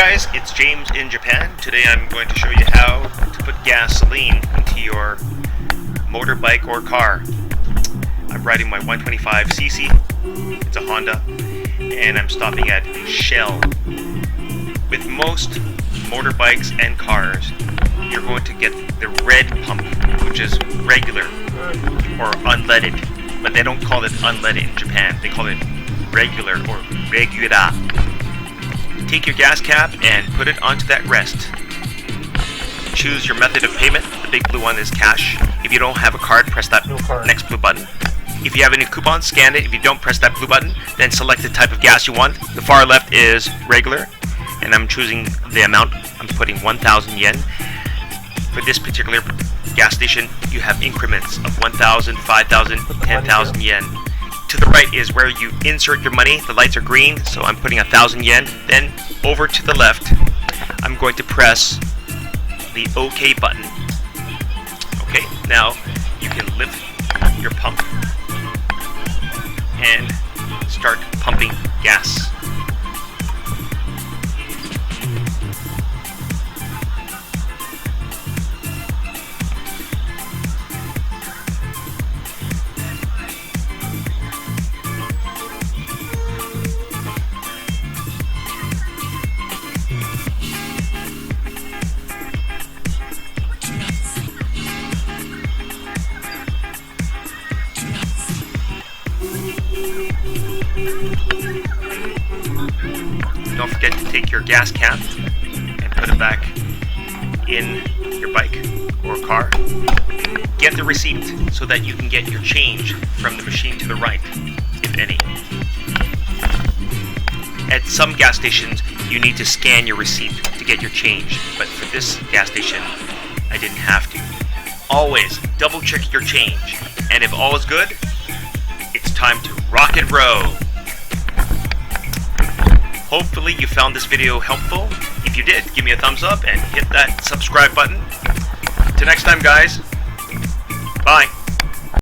guys, it's James in Japan. Today I'm going to show you how to put gasoline into your motorbike or car. I'm riding my 125cc, it's a Honda, and I'm stopping at Shell. With most motorbikes and cars, you're going to get the red pump, which is regular or unleaded, but they don't call it unleaded in Japan, they call it regular or regular. Take your gas cap and put it onto that rest. Choose your method of payment. The big blue one is cash. If you don't have a card, press that next blue button. If you have any coupons, scan it. If you don't, press that blue button. Then select the type of gas you want. The far left is regular, and I'm choosing the amount. I'm putting 1,000 yen. For this particular gas station, you have increments of 1,000, 5,000, 10,000 yen. To the right is where you insert your money. The lights are green, so I'm putting 1,000 yen. Then over to the left, I'm going to press the OK button. Okay, now you can lift your pump and start pumping gas. Don't forget to take your gas cap and put it back in your bike or car. Get the receipt so that you can get your change from the machine to the right, if any. At some gas stations, you need to scan your receipt to get your change, but for this gas station, I didn't have to. Always double check your change, and if all is good, it's time to rock and roll. Hopefully you found this video helpful. If you did, give me a thumbs up and hit that subscribe button. Till next time, guys. Bye.